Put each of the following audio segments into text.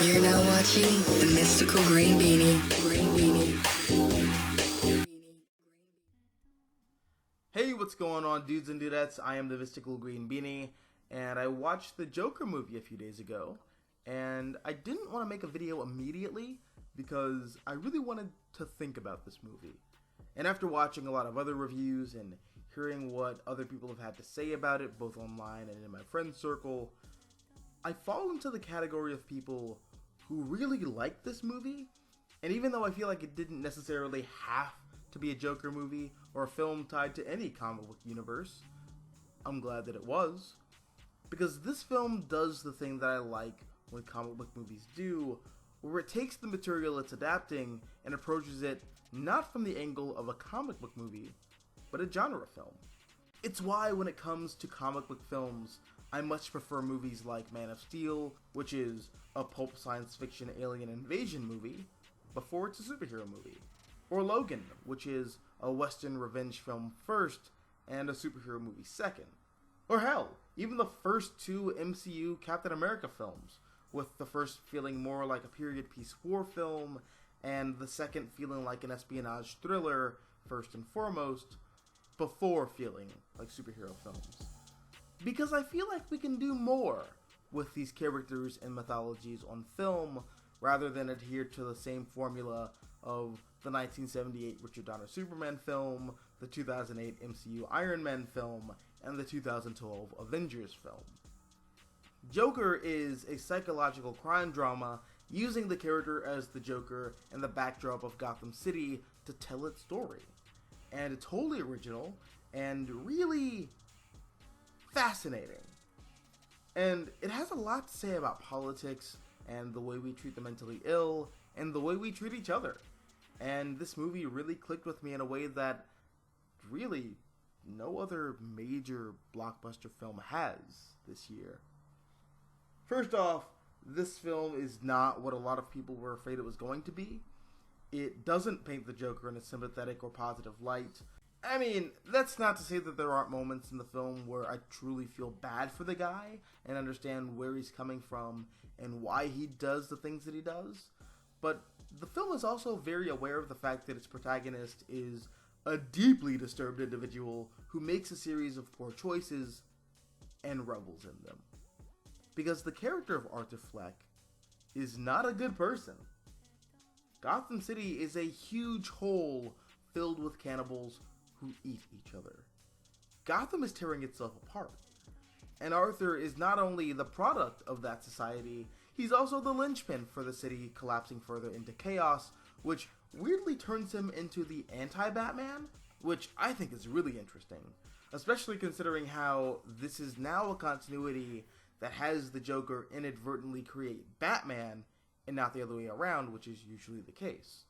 You're now watching the Mystical Green Beanie. Hey, what's going on, dudes and dudettes? I am the Mystical Green Beanie, and I watched the Joker movie a few days ago, and I didn't want to make a video immediately because I really wanted to think about this movie. And after watching a lot of other reviews and hearing what other people have had to say about it, both online and in my friend circle, I fall into the category of people who really like this movie, and even though I feel like it didn't necessarily have to be a Joker movie or a film tied to any comic book universe, I'm glad that it was, because this film does the thing that I like when comic book movies do, where it takes the material it's adapting and approaches it not from the angle of a comic book movie, but a genre film. It's why when it comes to comic book films, I much prefer movies like Man of Steel, which is a pulp science fiction alien invasion movie, before it's a superhero movie. Or Logan, which is a western revenge film first, and a superhero movie second. Or hell, even the first two MCU Captain America films, with the first feeling more like a period piece war film, and the second feeling like an espionage thriller, first and foremost, before feeling like superhero films. Because I feel like we can do more with these characters and mythologies on film, rather than adhere to the same formula of the 1978 Richard Donner Superman film, the 2008 MCU Iron Man film, and the 2012 Avengers film. Joker is a psychological crime drama using the character as the Joker and the backdrop of Gotham City to tell its story. And it's wholly original and really fascinating. And it has a lot to say about politics and the way we treat the mentally ill and the way we treat each other. And this movie really clicked with me in a way that really no other major blockbuster film has this year. First off, this film is not what a lot of people were afraid it was going to be. It doesn't paint the Joker in a sympathetic or positive light. I mean, that's not to say that there aren't moments in the film where I truly feel bad for the guy and understand where he's coming from and why he does the things that he does. But the film is also very aware of the fact that its protagonist is a deeply disturbed individual who makes a series of poor choices and revels in them. Because the character of Arthur Fleck is not a good person. Gotham City is a huge hole filled with cannibals who eat each other. Gotham is tearing itself apart. And Arthur is not only the product of that society, he's also the linchpin for the city collapsing further into chaos, which weirdly turns him into the anti-Batman, which I think is really interesting, especially considering how this is now a continuity that has the Joker inadvertently create Batman and not the other way around, which is usually the case.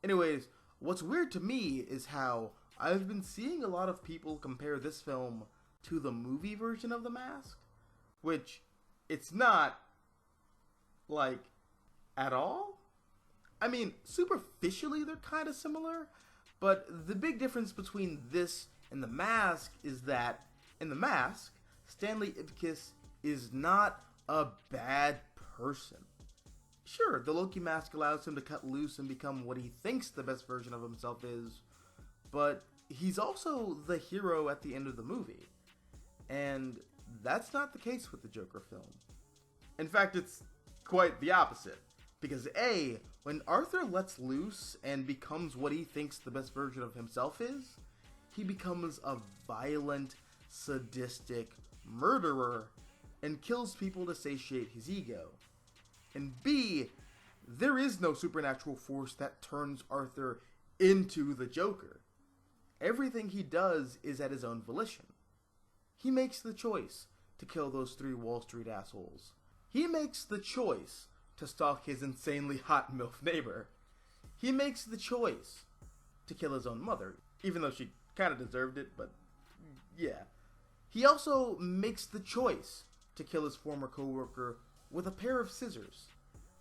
Anyways, what's weird to me is how I've been seeing a lot of people compare this film to the movie version of The Mask, which it's not, like, at all. I mean, superficially they're kind of similar, but the big difference between this and The Mask is that in The Mask, Stanley Ipkiss is not a bad person. Sure, the Loki mask allows him to cut loose and become what he thinks the best version of himself is, but he's also the hero at the end of the movie. And that's not the case with the Joker film. In fact, it's quite the opposite. Because A, when Arthur lets loose and becomes what he thinks the best version of himself is, he becomes a violent, sadistic murderer and kills people to satiate his ego. And B, there is no supernatural force that turns Arthur into the Joker. Everything he does is at his own volition. He makes the choice to kill those 3 Wall Street assholes. He makes the choice to stalk his insanely hot MILF neighbor. He makes the choice to kill his own mother, even though she kind of deserved it, but yeah. He also makes the choice to kill his former co-worker with a pair of scissors,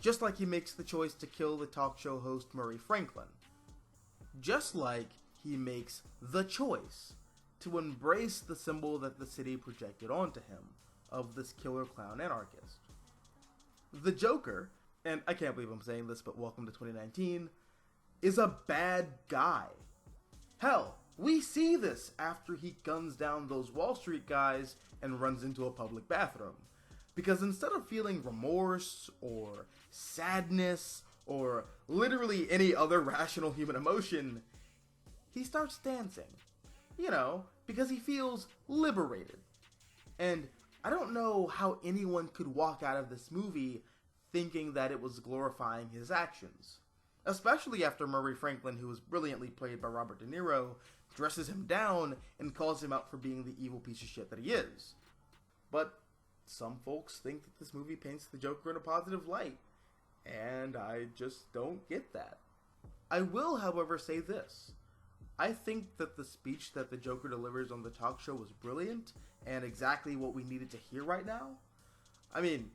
just like he makes the choice to kill the talk show host Murray Franklin. Just like he makes the choice to embrace the symbol that the city projected onto him, of this killer clown anarchist. The Joker and I can't believe I'm saying this, but welcome to 2019, is a bad guy. Hell, we see this after he guns down those Wall Street guys and runs into a public bathroom. Because instead of feeling remorse or sadness or literally any other rational human emotion, he starts dancing. You know, because he feels liberated. And I don't know how anyone could walk out of this movie thinking that it was glorifying his actions. Especially after Murray Franklin, who was brilliantly played by Robert De Niro, dresses him down and calls him out for being the evil piece of shit that he is. But some folks think that this movie paints the Joker in a positive light, and I just don't get that. I will, however, say this. I think that the speech that the Joker delivers on the talk show was brilliant, and exactly what we needed to hear right now. I mean,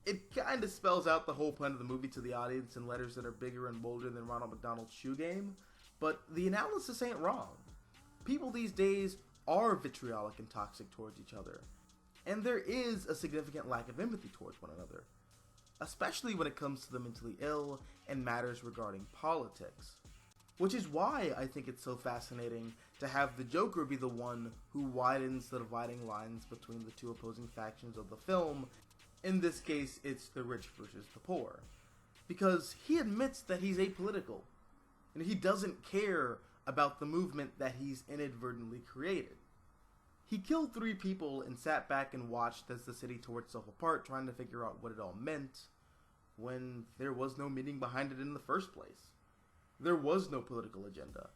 it kind of spells out the whole point of the movie to the audience in letters that are bigger and bolder than Ronald McDonald's shoe game, but the analysis ain't wrong. People these days are vitriolic and toxic towards each other, and there is a significant lack of empathy towards one another, especially when it comes to the mentally ill and matters regarding politics. Which is why I think it's so fascinating to have the Joker be the one who widens the dividing lines between the two opposing factions of the film. In this case, it's the rich versus the poor. Because he admits that he's apolitical, and he doesn't care about the movement that he's inadvertently created. He killed 3 people and sat back and watched as the city tore itself apart, trying to figure out what it all meant, when there was no meaning behind it in the first place. There was no political agenda.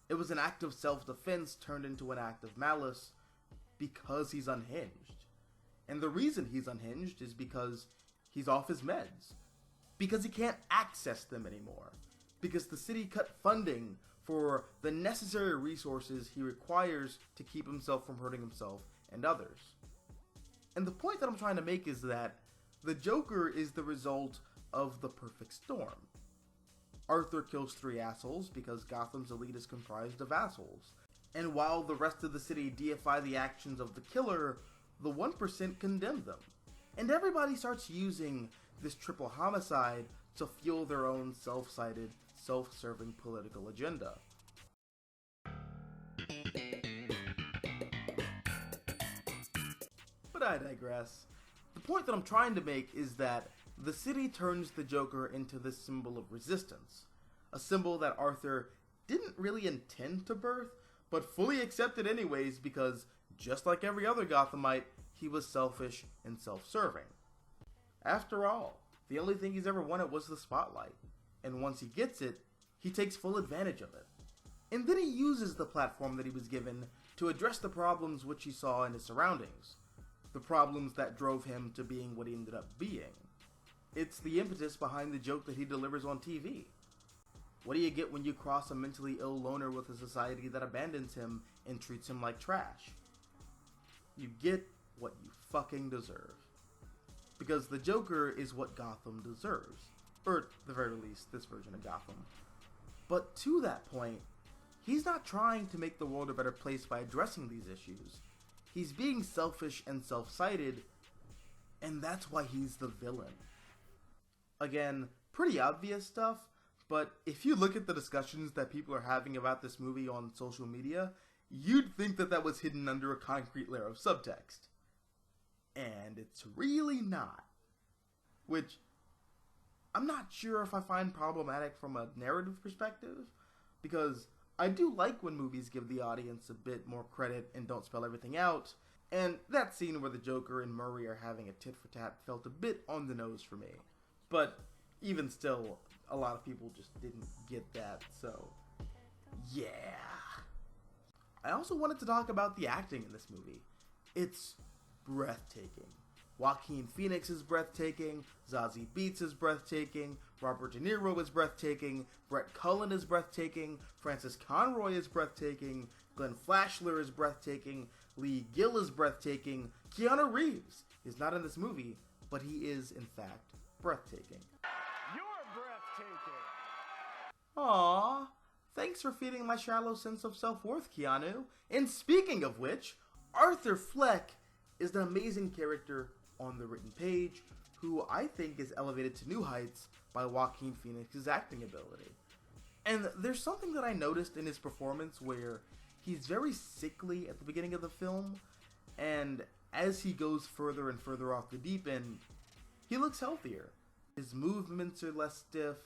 It was an act of self-defense turned into an act of malice because he's unhinged. And the reason he's unhinged is because he's off his meds. Because he can't access them anymore. Because the city cut funding for the necessary resources he requires to keep himself from hurting himself and others. And the point that I'm trying to make is that the Joker is the result of the perfect storm. Arthur kills 3 assholes because Gotham's elite is comprised of assholes. And while the rest of the city deify the actions of the killer, the 1% condemn them. And everybody starts using this triple homicide to fuel their own self-sided, self-serving political agenda. But I digress. The point that I'm trying to make is that the city turns the Joker into this symbol of resistance. A symbol that Arthur didn't really intend to birth, but fully accepted anyways because, just like every other Gothamite, he was selfish and self-serving. After all, the only thing he's ever wanted was the spotlight, and once he gets it, he takes full advantage of it. And then he uses the platform that he was given to address the problems which he saw in his surroundings. The problems that drove him to being what he ended up being. It's the impetus behind the joke that he delivers on TV. What do you get when you cross a mentally ill loner with a society that abandons him and treats him like trash? You get what you fucking deserve. Because the Joker is what Gotham deserves. Or, at the very least, this version of Gotham. But to that point, he's not trying to make the world a better place by addressing these issues. He's being selfish and self-sided, and that's why he's the villain. Again, pretty obvious stuff, but if you look at the discussions that people are having about this movie on social media, you'd think that that was hidden under a concrete layer of subtext. And it's really not. Which, I'm not sure if I find problematic from a narrative perspective, because I do like when movies give the audience a bit more credit and don't spell everything out, and that scene where the Joker and Murray are having a tit-for-tat felt a bit on the nose for me. But even still, a lot of people just didn't get that, so yeah. I also wanted to talk about the acting in this movie. It's breathtaking. Joaquin Phoenix is breathtaking, Zazie Beetz is breathtaking, Robert De Niro is breathtaking, Brett Cullen is breathtaking, Francis Conroy is breathtaking, Glenn Flashler is breathtaking, Lee Gill is breathtaking, Keanu Reeves is not in this movie, but he is, in fact, breathtaking. You're breathtaking! Aww, thanks for feeding my shallow sense of self-worth, Keanu. And speaking of which, Arthur Fleck is an amazing character on the written page, who I think is elevated to new heights by Joaquin Phoenix's acting ability. And there's something that I noticed in his performance where he's very sickly at the beginning of the film, and as he goes further and further off the deep end, he looks healthier. His movements are less stiff,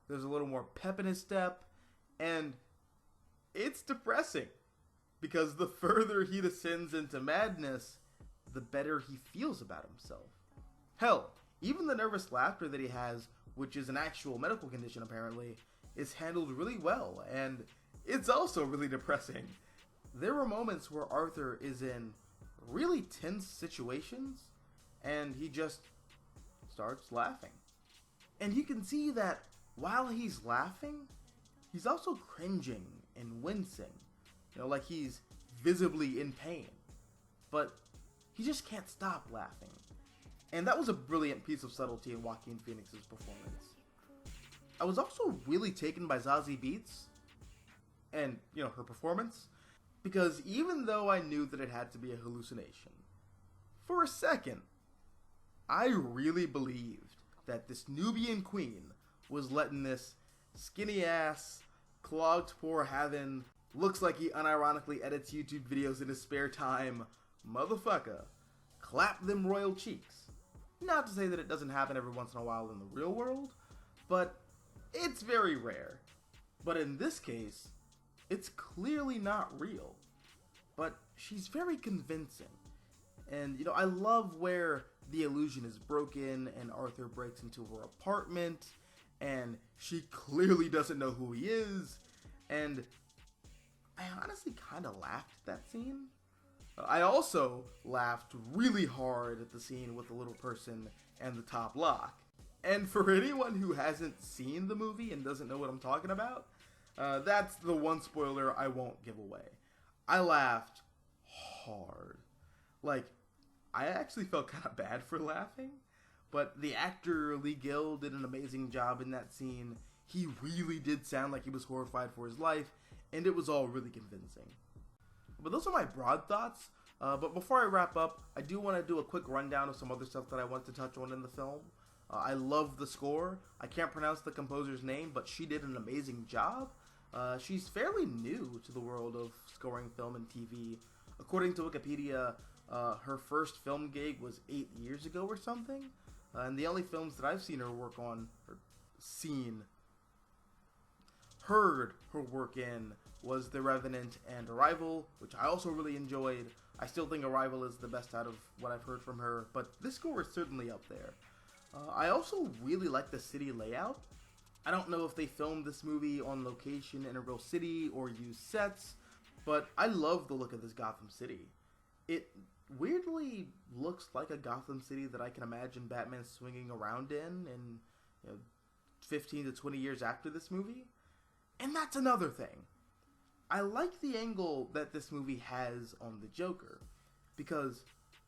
there's a little more pep in his step, and it's depressing. Because the further he descends into madness, the better he feels about himself. Hell, even the nervous laughter that he has, which is an actual medical condition apparently, is handled really well, and it's also really depressing. There are moments where Arthur is in really tense situations, and he just starts laughing. And you can see that while he's laughing, he's also cringing and wincing. You know, like he's visibly in pain. But he just can't stop laughing. And that was a brilliant piece of subtlety in Joaquin Phoenix's performance. I was also really taken by Zazie Beetz and, you know, her performance, because even though I knew that it had to be a hallucination, for a second, I really believed that this Nubian queen was letting this skinny ass, clogged poor having, looks like he unironically edits YouTube videos in his spare time, motherfucker, clap them royal cheeks. Not to say that it doesn't happen every once in a while in the real world, but it's very rare. But in this case, it's clearly not real. But she's very convincing. And, you know, I love where the illusion is broken and Arthur breaks into her apartment and she clearly doesn't know who he is. And I honestly kind of laughed at that scene. I also laughed really hard at the scene with the little person and the top lock. And for anyone who hasn't seen the movie and doesn't know what I'm talking about, that's the one spoiler I won't give away. I laughed hard. Like, I actually felt kind of bad for laughing, but the actor Lee Gill did an amazing job in that scene. He really did sound like he was horrified for his life, and it was all really convincing. But those are my broad thoughts. But before I wrap up, I do want to do a quick rundown of some other stuff that I want to touch on in the film. I love the score. I can't pronounce the composer's name, but she did an amazing job. She's fairly new to the world of scoring film and TV. According to Wikipedia, her first film gig was 8 years ago or something. And the only films that I've seen her work on, or heard her work in, was The Revenant and Arrival, which I also really enjoyed. I still think Arrival is the best out of what I've heard from her, but this score is certainly up there. I also really like the city layout. I don't know if they filmed this movie on location in a real city or used sets, but I love the look of this Gotham City. It weirdly looks like a Gotham City that I can imagine Batman swinging around in 15 to 20 years after this movie. And that's another thing. I like the angle that this movie has on the Joker, because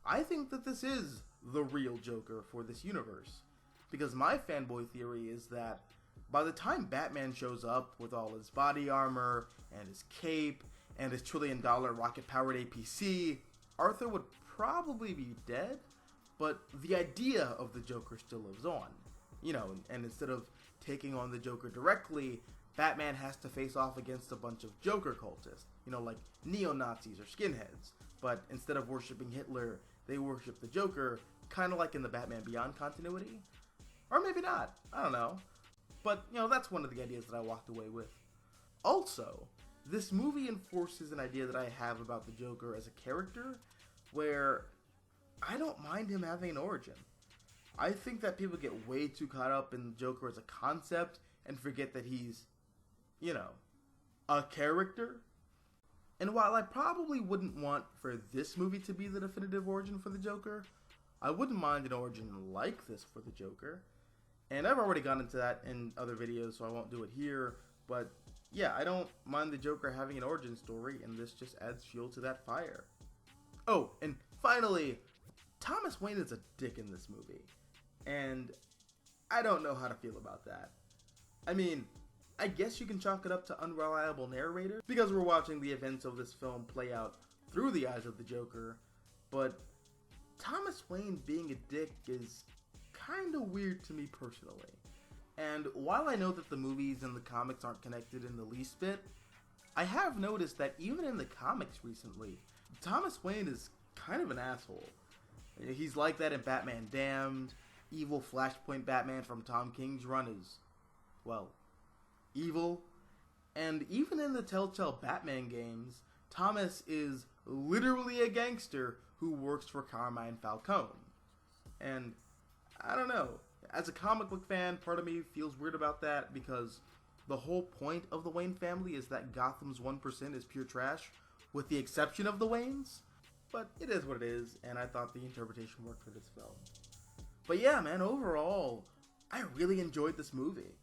I think that this is the real Joker for this universe. Because my fanboy theory is that by the time Batman shows up with all his body armor and his cape and his $1 trillion rocket-powered APC, Arthur would probably be dead, but the idea of the Joker still lives on. You know, and instead of taking on the Joker directly, Batman has to face off against a bunch of Joker cultists, you know, like neo-Nazis or skinheads. But instead of worshipping Hitler, they worship the Joker, kind of like in the Batman Beyond continuity. Or maybe not, I don't know. But, you know, that's one of the ideas that I walked away with. Also, this movie enforces an idea that I have about the Joker as a character, where I don't mind him having an origin. I think that people get way too caught up in the Joker as a concept and forget that he's, you know, a character. And while I probably wouldn't want for this movie to be the definitive origin for the Joker, I wouldn't mind an origin like this for the Joker. And I've already gone into that in other videos, so I won't do it here. But yeah, I don't mind the Joker having an origin story, and this just adds fuel to that fire. Oh, and finally, Thomas Wayne is a dick in this movie. And I don't know how to feel about that. I mean, I guess you can chalk it up to unreliable narrator, because we're watching the events of this film play out through the eyes of the Joker, but Thomas Wayne being a dick is kinda weird to me personally. And while I know that the movies and the comics aren't connected in the least bit, I have noticed that even in the comics recently, Thomas Wayne is kind of an asshole. He's like that in Batman Damned. Evil Flashpoint Batman from Tom King's run is, well, evil. And even in the Telltale Batman games, Thomas is literally a gangster who works for Carmine Falcone. And I don't know, as a comic book fan, part of me feels weird about that because the whole point of the Wayne family is that Gotham's 1% is pure trash, with the exception of the Waynes. But it is what it is, and I thought the interpretation worked for this film. But yeah, man, overall, I really enjoyed this movie.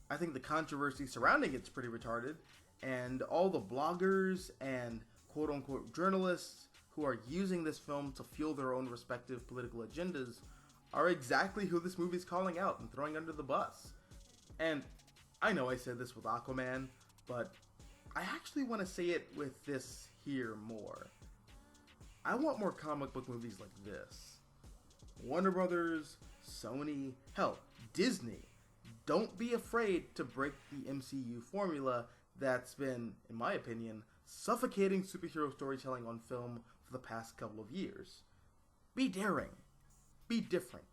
I think the controversy surrounding it's pretty retarded, and all the bloggers and quote-unquote journalists who are using this film to fuel their own respective political agendas are exactly who this movie's calling out and throwing under the bus. And I know I said this with Aquaman, but I actually want to say it with this here more. I want more comic book movies like this. Warner Brothers, Sony, hell, Disney. Don't be afraid to break the MCU formula that's been, in my opinion, suffocating superhero storytelling on film for the past couple of years. Be daring. Be different.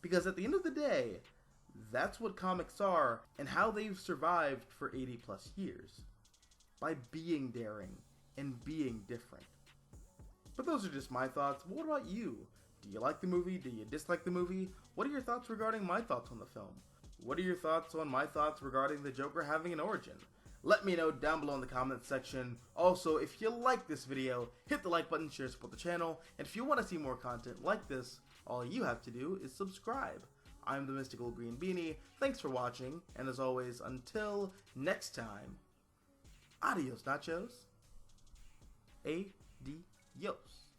Because at the end of the day, that's what comics are and how they've survived for 80 plus years. By being daring and being different. But those are just my thoughts. What about you? Do you like the movie? Do you dislike the movie? What are your thoughts regarding my thoughts on the film? What are your thoughts on my thoughts regarding the Joker having an origin? Let me know down below in the comments section. Also, if you like this video, hit the like button, share, support the channel, and if you want to see more content like this, all you have to do is subscribe. I'm the Mystical Green Beanie. Thanks for watching, and as always, until next time, adios nachos. Adios.